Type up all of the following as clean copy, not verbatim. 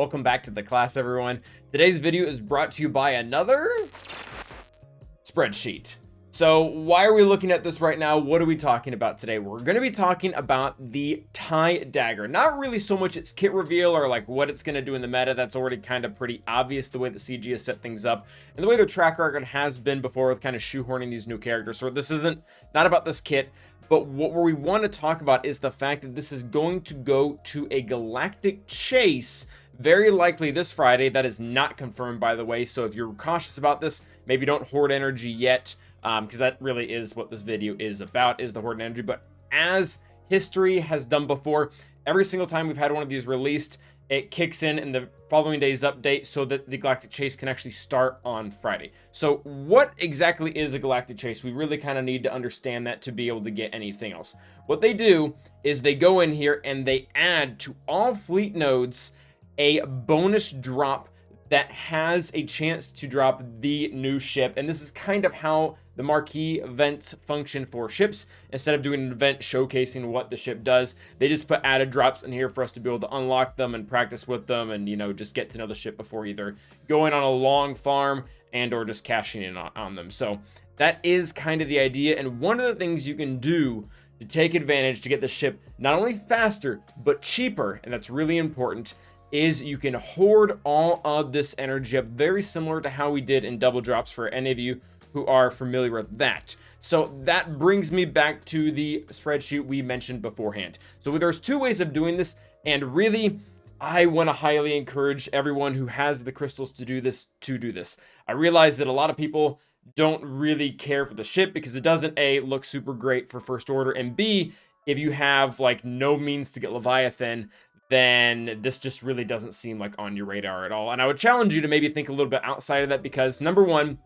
Welcome back to the class, everyone. Today's video is brought to you by another spreadsheet. So why are we looking at this right now? What are we talking about today? We're going to be talking about the tie dagger. Not really so much its kit reveal or like what it's going to do in the meta. That's already kind of pretty obvious the way that CG has set things up and the way their track record has been before with kind of shoehorning these new characters. So this isn't not about this kit, but what we want to talk about is the fact that this is going to go to a galactic chase very likely this Friday. That is not confirmed, by the way. So if you're cautious about this, maybe don't hoard energy yet. Because that really is what this video is about, is the hoard energy. But as history has done before, every single time we've had one of these released, it kicks in the following day's update so that the galactic chase can actually start on Friday. So what exactly is a galactic chase? We really kind of need to understand that to be able to get anything else. What they do is they go in here and they add to all fleet nodes a bonus drop that has a chance to drop the new ship. And this is kind of how the marquee events function for ships. Instead of doing an event showcasing what the ship does, they just put added drops in here for us to be able to unlock them and practice with them and, you know, just get to know the ship before either going on a long farm and or just cashing in on them. So that is kind of the idea. And one of the things you can do to take advantage to get the ship not only faster, but cheaper, and that's really important, is you can hoard all of this energy up, very similar to how we did in double drops for any of you who are familiar with that. So that brings me back to the spreadsheet we mentioned beforehand. So there's two ways of doing this, and really I want to highly encourage everyone who has the crystals to do this. I realize that a lot of people don't really care for the ship because it doesn't A, look super great for first order, and B, if you have like no means to get Leviathan, then this just really doesn't seem like on your radar at all. And I would challenge you to maybe think a little bit outside of that, because number one,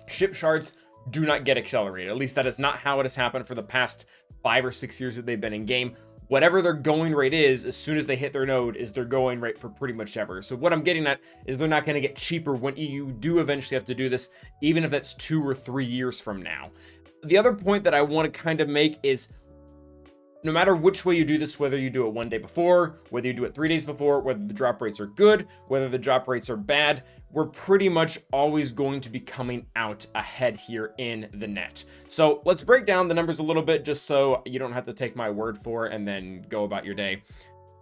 ship shards do not get accelerated. At least that is not how it has happened for the past 5 or 6 years that they've been in game. Whatever their going rate is, as soon as they hit their node, is their going rate for pretty much ever. So what I'm getting at is they're not going to get cheaper when you do eventually have to do this, even if that's 2 or 3 years from now. The other point that I want to kind of make is, no matter which way you do this, whether you do it 1 day before, whether you do it 3 days before, whether the drop rates are good, whether the drop rates are bad, we're pretty much always going to be coming out ahead here in the net. So let's break down the numbers a little bit just so you don't have to take my word for it and then go about your day.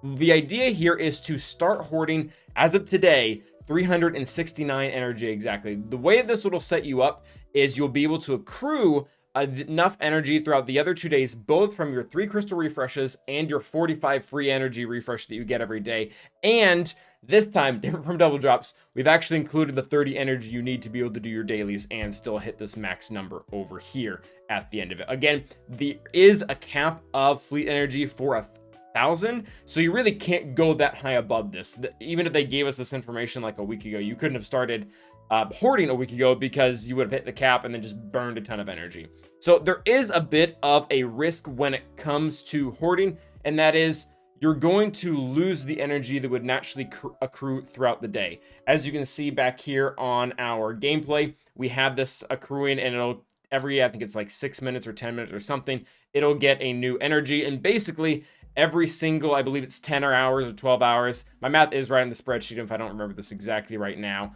The idea here is to start hoarding, as of today, 369 energy exactly. The way this will set you up is you'll be able to accrue enough energy throughout the other 2 days, both from your 3 crystal refreshes and your 45 free energy refresh that you get every day. And this time, different from double drops, we've actually included the 30 energy you need to be able to do your dailies and still hit this max number over here at the end of it. Again, there is a cap of fleet energy for 1,000, so you really can't go that high above this. Even if they gave us this information like a week ago, you couldn't have started hoarding a week ago because you would have hit the cap and then just burned a ton of energy. So there is a bit of a risk when it comes to hoarding, and that is you're going to lose the energy that would naturally accrue throughout the day. As you can see back here on our gameplay, we have this accruing, and it'll every, I think it's like 6 minutes or 10 minutes or something, it'll get a new energy. And basically every single, I believe it's 10 hours or 12 hours. My math is right on the spreadsheet if I don't remember this exactly right now.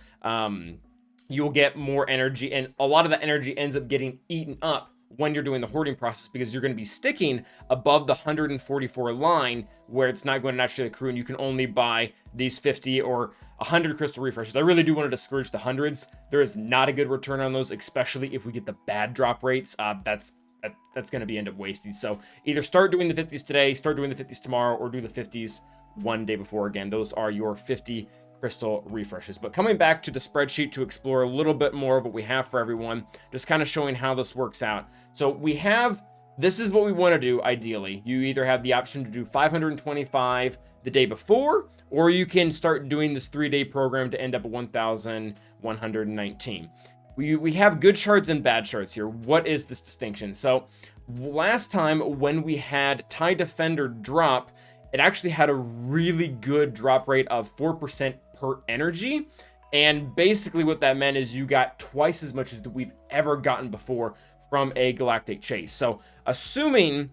You'll get more energy, and a lot of that energy ends up getting eaten up when you're doing the hoarding process, because you're going to be sticking above the 144 line where it's not going to naturally accrue, and you can only buy these 50 or 100 crystal refreshes. I really do want to discourage the hundreds. There is not a good return on those, especially if we get the bad drop rates. That's going to be end up wasted. So either start doing the 50s today, start doing the 50s tomorrow, or do the 50s 1 day before. Again, those are your 50 crystal refreshes. But coming back to the spreadsheet to explore a little bit more of what we have for everyone, just kind of showing how this works out. So we have, this is what we want to do ideally. You either have the option to do 525 the day before, or you can start doing this 3-day program to end up at 1,119. We have good shards and bad shards here. What is this distinction? So last time when we had TIE Defender drop, it actually had a really good drop rate of 4% per energy. And basically what that meant is you got twice as much as we've ever gotten before from a galactic chase. So assuming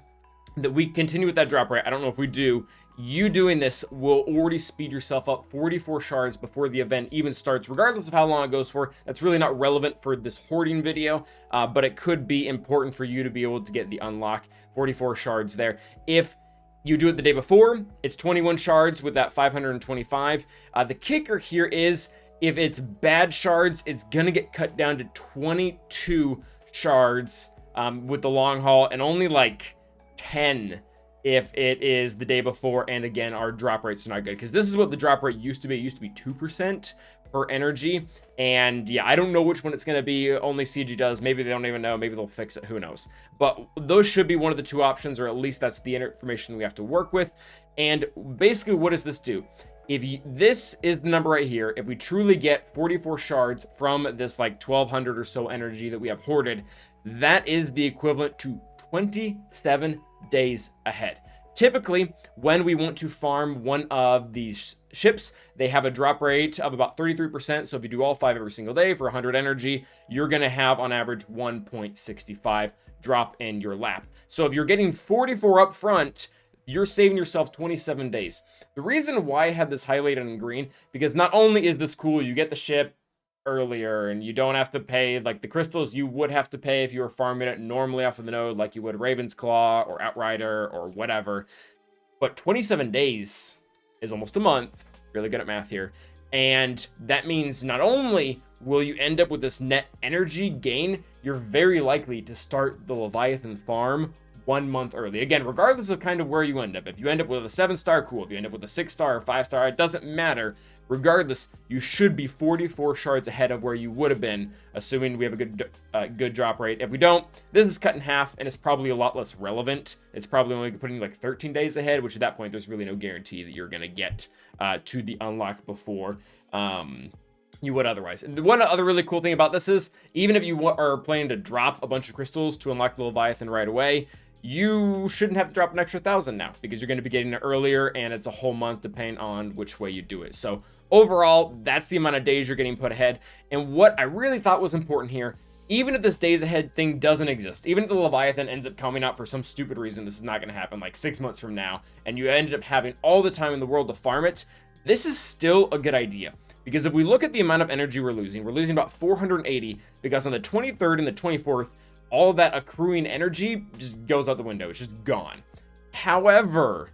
that we continue with that drop rate, I don't know if we do, you doing this will already speed yourself up 44 shards before the event even starts, regardless of how long it goes for. That's really not relevant for this hoarding video, but it could be important for you to be able to get the unlock 44 shards there. If you do it the day before, it's 21 shards with that 525. The kicker here is if it's bad shards, it's gonna get cut down to 22 shards with the long haul, and only like 10 if it is the day before. And again, our drop rates are not good, because this is what the drop rate used to be. It used to be 2% per energy, and yeah, I don't know which one it's going to be. Only CG does. Maybe they don't even know. Maybe they'll fix it, who knows. But those should be one of the two options, or at least that's the information we have to work with. And basically, what does this do? If this is the number right here, if we truly get 44 shards from this like 1200 or so energy that we have hoarded, that is the equivalent to 27 days ahead. Typically, when we want to farm one of these ships, they have a drop rate of about 33%. So if you do all 5 every single day for 100 energy, you're going to have on average 1.65 drop in your lap. So if you're getting 44 up front, you're saving yourself 27 days. The reason why I have this highlighted in green, because not only is this cool, you get the ship earlier and you don't have to pay like the crystals you would have to pay if you were farming it normally off of the node, like you would Raven's Claw or Outrider or whatever. But 27 days is almost a month. Really good at math here. And that means not only will you end up with this net energy gain, you're very likely to start the Leviathan farm 1 month early. Again, regardless of kind of where you end up. If you end up with a 7-star, cool. If you end up with a 6-star or 5-star, it doesn't matter. Regardless, you should be 44 shards ahead of where you would have been, assuming we have a good drop rate. If we don't, this is cut in half, and it's probably a lot less relevant. It's probably only putting like 13 days ahead, which at that point, there's really no guarantee that you're going to get to the unlock before you would otherwise. And one other really cool thing about this is, even if you are planning to drop a bunch of crystals to unlock the Leviathan right away, you shouldn't have to drop an extra 1,000 now, because you're going to be getting it earlier, and it's a whole month depending on which way you do it. So overall, that's the amount of days you're getting put ahead. And what I really thought was important here, even if this days ahead thing doesn't exist, even if the Leviathan ends up coming out for some stupid reason, this is not going to happen like 6 months from now, and you ended up having all the time in the world to farm it, this is still a good idea. Because if we look at the amount of energy we're losing about 480, because on the 23rd and the 24th, all that accruing energy just goes out the window. It's just gone. However,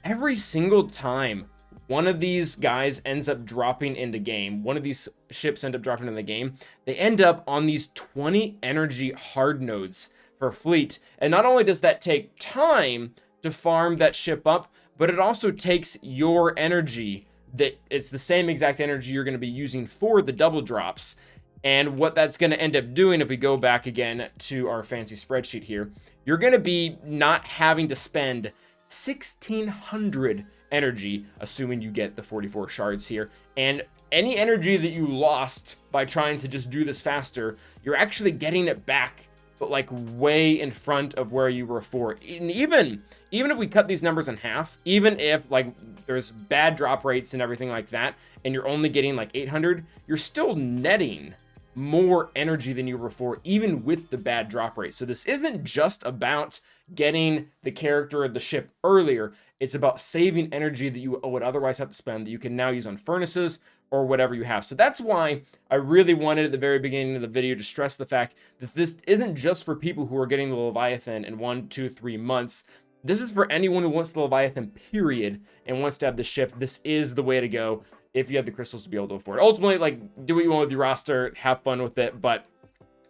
every single time one of these guys ends up dropping into game, one of these ships end up dropping in the game, they end up on these 20 energy hard nodes for fleet. And not only does that take time to farm that ship up, but it also takes your energy, that it's the same exact energy you're going to be using for the double drops. And what that's going to end up doing, if we go back again to our fancy spreadsheet here, you're going to be not having to spend 1,600 energy, assuming you get the 44 shards here. And any energy that you lost by trying to just do this faster, you're actually getting it back, but like way in front of where you were before. And even if we cut these numbers in half, even if like there's bad drop rates and everything like that, and you're only getting like 800, you're still netting more energy than you were before, even with the bad drop rate. So this isn't just about getting the character of the ship earlier. It's about saving energy that you would otherwise have to spend that you can now use on furnaces or whatever you have. So that's why I really wanted at the very beginning of the video to stress the fact that this isn't just for people who are getting the Leviathan in 1, 2, 3 months. This is for anyone who wants the Leviathan, period, and wants to have the ship. This is the way to go if you have the crystals to be able to afford it. Ultimately, like, do what you want with your roster, have fun with it. But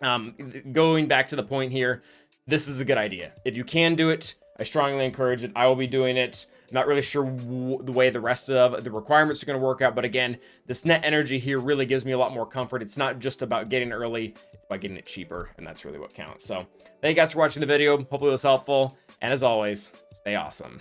going back to the point here, this is a good idea. If you can do it, I strongly encourage it. I will be doing it. Not really sure the way the rest of the requirements are going to work out. But again, this net energy here really gives me a lot more comfort. It's not just about getting early. It's about getting it cheaper. And that's really what counts. So thank you guys for watching the video. Hopefully it was helpful. And as always, stay awesome.